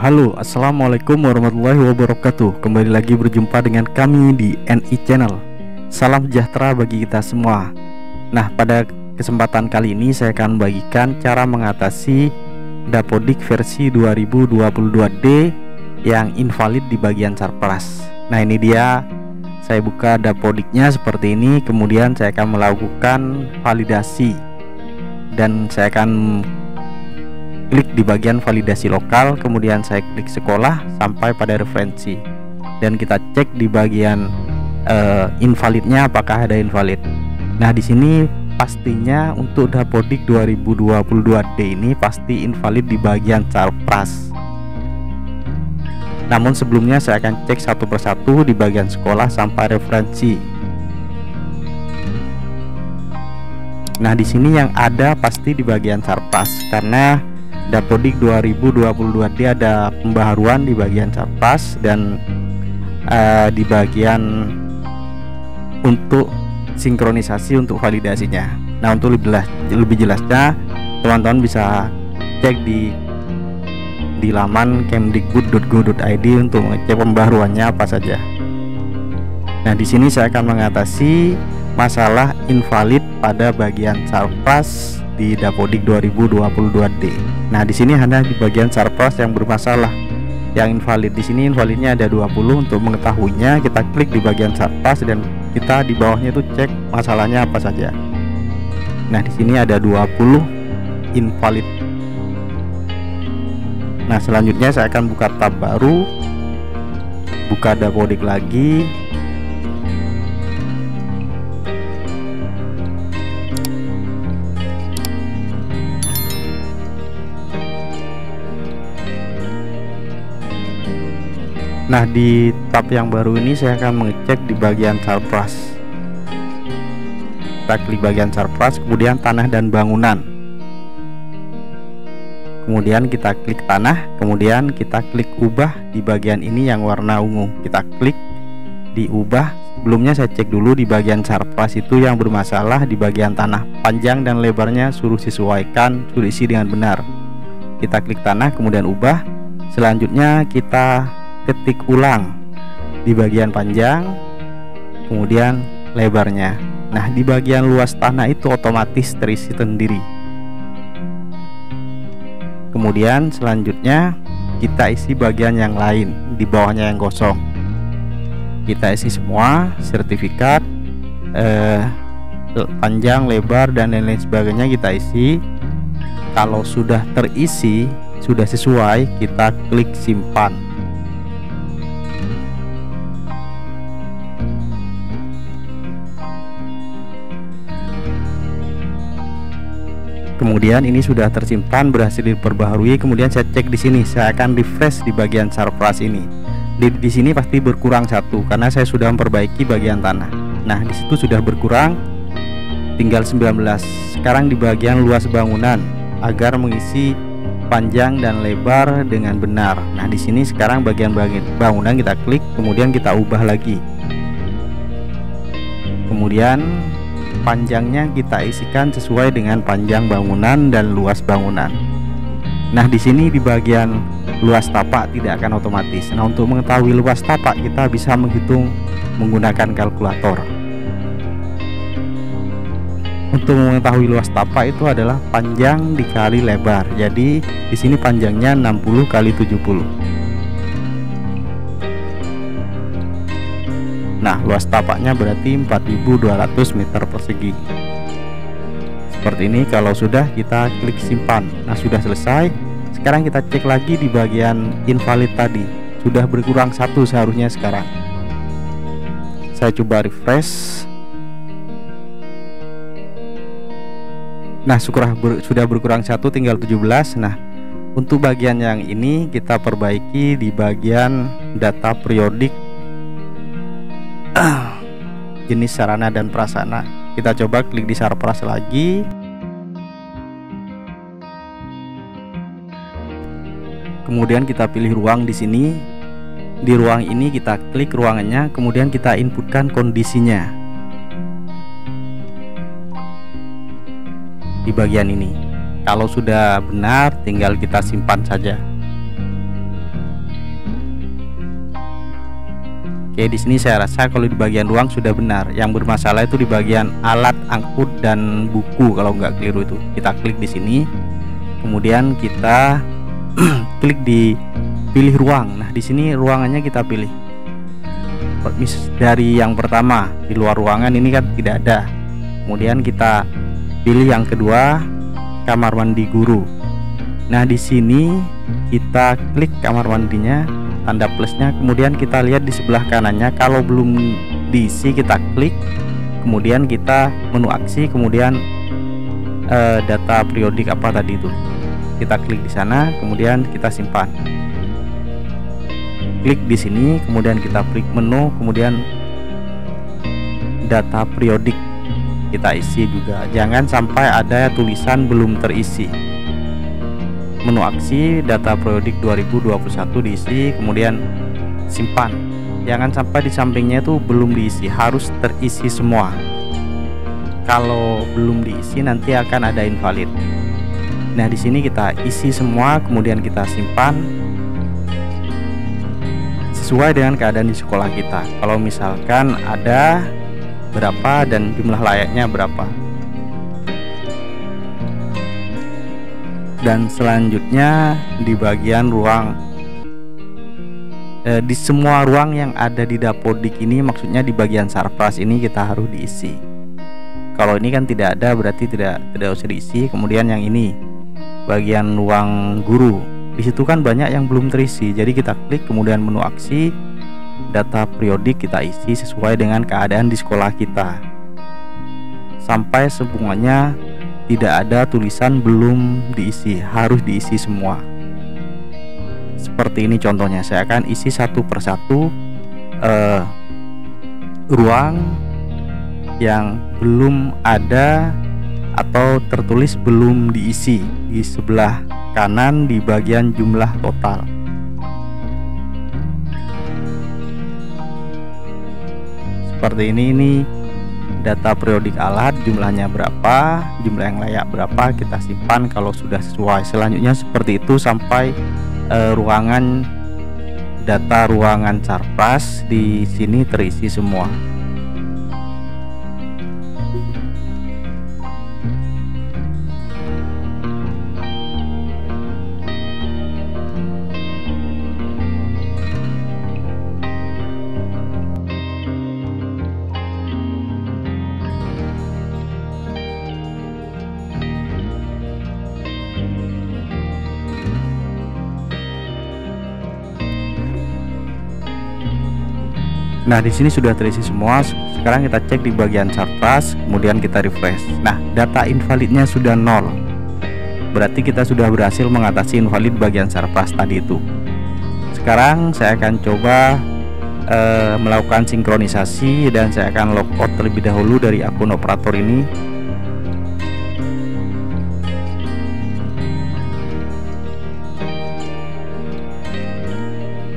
Halo, assalamualaikum warahmatullahi wabarakatuh. Kembali lagi berjumpa dengan kami di NI Channel. Salam sejahtera bagi kita semua. Nah, pada kesempatan kali ini saya akan bagikan cara mengatasi Dapodik versi 2022D yang invalid di bagian Sarpras. Nah, ini dia. Saya buka Dapodiknya seperti ini. Kemudian saya akan melakukan validasi, dan saya akan klik di bagian validasi lokal, kemudian saya klik sekolah sampai pada referensi, dan kita cek di bagian invalidnya apakah ada invalid. Nah, di sini pastinya untuk Dapodik 2022D ini pasti invalid di bagian Sarpras. Namun sebelumnya saya akan cek satu persatu di bagian sekolah sampai referensi. Nah, di sini yang ada pasti di bagian Sarpras, karena Dapodik 2022D ada pembaharuan di bagian Sarpras dan di bagian untuk sinkronisasi untuk validasinya. Nah, untuk lebih jelasnya teman-teman bisa cek di laman kemdikbud.go.id untuk mengecek pembaharuannya apa saja. Nah, di sini saya akan mengatasi masalah invalid pada bagian Sarpras di Dapodik 2022D. Nah, di sini hanya di bagian Sarpras yang bermasalah, yang invalid. Di sini invalidnya ada 20. Untuk mengetahuinya kita klik di bagian Sarpras dan kita di bawahnya itu cek masalahnya apa saja. Nah, di sini ada 20 invalid. Nah, selanjutnya saya akan buka tab baru, buka Dapodik lagi. Nah, di tab yang baru ini saya akan mengecek di bagian Sarpras. Kita klik bagian Sarpras, kemudian tanah dan bangunan. Kemudian kita klik tanah, kemudian kita klik ubah di bagian ini yang warna ungu. Kita klik di ubah. Sebelumnya saya cek dulu di bagian Sarpras itu yang bermasalah di bagian tanah. Panjang dan lebarnya suruh sesuaikan, suruh isi dengan benar. Kita klik tanah, kemudian ubah. Selanjutnya kita ketik ulang di bagian panjang, kemudian lebarnya. Nah, di bagian luas tanah itu otomatis terisi sendiri. Kemudian selanjutnya kita isi bagian yang lain di bawahnya yang kosong. Kita isi semua, sertifikat, panjang, lebar, dan lain-lain sebagainya kita isi. Kalau sudah terisi, sudah sesuai, kita klik simpan. Kemudian ini sudah tersimpan, berhasil diperbaharui. Kemudian saya cek di sini, saya akan refresh di bagian Sarpras ini. Di sini pasti berkurang 1 karena saya sudah memperbaiki bagian tanah. Nah, di situ sudah berkurang, tinggal 19. Sekarang di bagian luas bangunan agar mengisi panjang dan lebar dengan benar. Nah, di sini sekarang bagian bangunan kita klik, kemudian kita ubah lagi. Kemudian panjangnya kita isikan sesuai dengan panjang bangunan dan luas bangunan. Nah, di sini di bagian luas tapak tidak akan otomatis. Nah, untuk mengetahui luas tapak kita bisa menghitung menggunakan kalkulator. Untuk mengetahui luas tapak itu adalah panjang dikali lebar. Jadi di sini panjangnya 60 kali 70. Nah, luas tapaknya berarti 4200 meter persegi. Seperti ini. Kalau sudah, kita klik simpan. Nah, sudah selesai. Sekarang kita cek lagi di bagian invalid tadi. Sudah berkurang 1 seharusnya sekarang. Saya coba refresh. Nah, sudah berkurang 1, tinggal 17. Nah, untuk bagian yang ini kita perbaiki di bagian data periodik jenis sarana dan prasarana. Kita coba klik di Sarpras lagi. Kemudian kita pilih ruang di sini. Di ruang ini kita klik ruangannya, kemudian kita inputkan kondisinya di bagian ini. Kalau sudah benar, tinggal kita simpan saja. Oke, di sini saya rasa kalau di bagian ruang sudah benar. Yang bermasalah itu di bagian alat angkut dan buku, kalau nggak keliru itu. Kita klik di sini, kemudian kita klik di pilih ruang. Nah, di sini ruangannya kita pilih. Dari yang pertama di luar ruangan ini kan tidak ada. Kemudian kita pilih yang kedua, kamar mandi guru. Nah, di sini kita klik kamar mandinya, tanda plusnya, kemudian kita lihat di sebelah kanannya. Kalau belum diisi kita klik, kemudian kita menu aksi, kemudian data periodik apa tadi itu, kita klik di sana, kemudian kita simpan. Klik di sini, kemudian kita klik menu, kemudian data periodik kita isi juga. Jangan sampai ada tulisan belum terisi. Menu aksi data periodik 2021 diisi, kemudian simpan. Jangan sampai di sampingnya itu belum diisi, harus terisi semua. Kalau belum diisi nanti akan ada invalid. Nah, di sini kita isi semua, kemudian kita simpan sesuai dengan keadaan di sekolah kita. Kalau misalkan ada berapa dan jumlah layaknya berapa. Dan selanjutnya di bagian ruang, di semua ruang yang ada di Dapodik ini, maksudnya di bagian sarpras ini kita harus diisi. Kalau ini kan tidak ada, berarti tidak usah diisi. Kemudian yang ini bagian ruang guru, di situ kan banyak yang belum terisi, jadi kita klik, kemudian menu aksi data periodik kita isi sesuai dengan keadaan di sekolah kita sampai semuanya tidak ada tulisan belum diisi, harus diisi semua. Seperti ini contohnya, saya akan isi satu persatu ruang yang belum ada atau tertulis belum diisi di sebelah kanan di bagian jumlah total. Seperti ini data periodik alat, jumlahnya berapa, jumlah yang layak berapa, kita simpan kalau sudah sesuai. Selanjutnya seperti itu sampai ruangan data ruangan sarpras di sini terisi semua. Nah, di sini sudah terisi semua. Sekarang kita cek di bagian sarpras, kemudian kita refresh. Nah, data invalidnya sudah 0. Berarti kita sudah berhasil mengatasi invalid bagian sarpras tadi itu. Sekarang saya akan coba melakukan sinkronisasi, dan saya akan logout terlebih dahulu dari akun operator ini.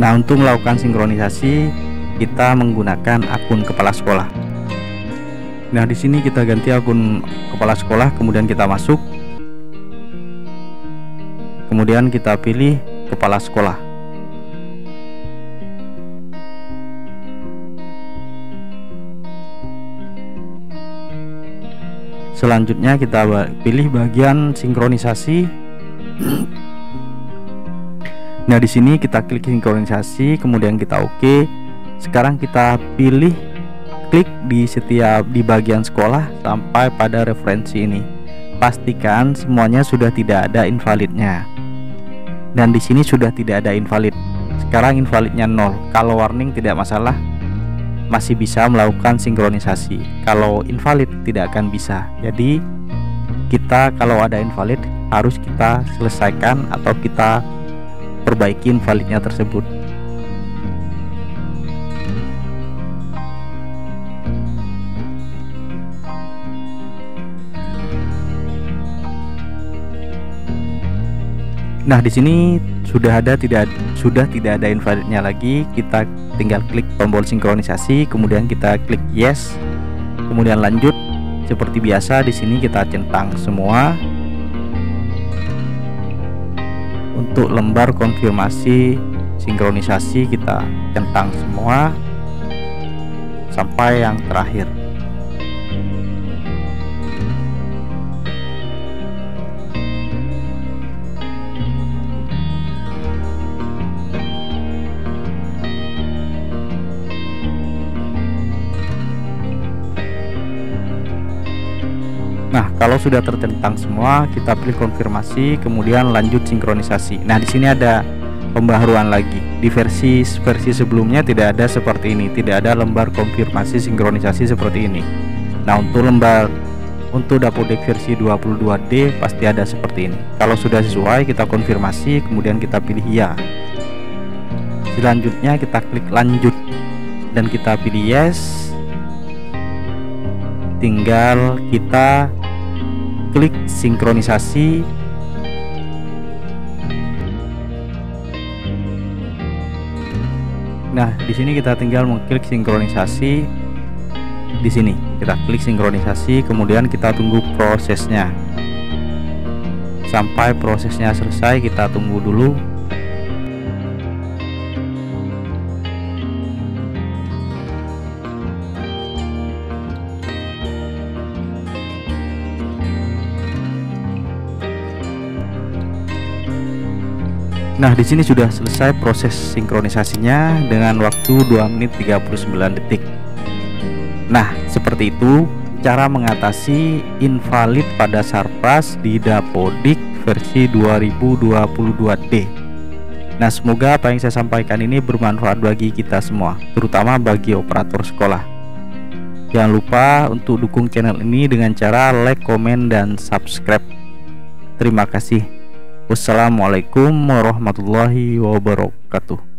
Nah, untuk melakukan sinkronisasi kita menggunakan akun kepala sekolah. Nah, di sini kita ganti akun kepala sekolah, kemudian kita masuk, kemudian kita pilih kepala sekolah. Selanjutnya kita pilih bagian sinkronisasi. Nah, di sini kita klik sinkronisasi, kemudian kita oke. Sekarang kita pilih klik di bagian sekolah sampai pada referensi ini. Pastikan semuanya sudah tidak ada invalidnya. Dan di sini sudah tidak ada invalid. Sekarang invalidnya 0. Kalau warning tidak masalah, masih bisa melakukan sinkronisasi. Kalau invalid tidak akan bisa. Jadi kita kalau ada invalid harus kita selesaikan atau kita perbaiki invalidnya tersebut. Nah, di sini sudah tidak ada invalidnya lagi. Kita tinggal klik tombol sinkronisasi, kemudian kita klik yes, kemudian lanjut. Seperti biasa di sini kita centang semua. Untuk lembar konfirmasi sinkronisasi kita centang semua. sampai yang terakhir. Nah, kalau sudah tercentang semua, kita pilih konfirmasi, kemudian lanjut sinkronisasi. Nah, di sini ada pembaharuan lagi. Di versi sebelumnya tidak ada seperti ini, tidak ada lembar konfirmasi sinkronisasi seperti ini. Nah, untuk Dapodik versi 22D pasti ada seperti ini. Kalau sudah sesuai, kita konfirmasi, kemudian kita pilih ya. Selanjutnya kita klik lanjut dan kita pilih yes. Tinggal kita klik sinkronisasi. Nah, di sini kita tinggal mengklik sinkronisasi. Di sini kita klik sinkronisasi, kemudian kita tunggu prosesnya. Sampai prosesnya selesai, kita tunggu dulu. Nah, di sini sudah selesai proses sinkronisasinya dengan waktu 2 menit 39 detik. Nah, seperti itu cara mengatasi invalid pada Sarpras di Dapodik versi 2022D. Nah, semoga apa yang saya sampaikan ini bermanfaat bagi kita semua, terutama bagi operator sekolah. Jangan lupa untuk dukung channel ini dengan cara like, komen, dan subscribe. Terima kasih. Wassalamualaikum warahmatullahi wabarakatuh.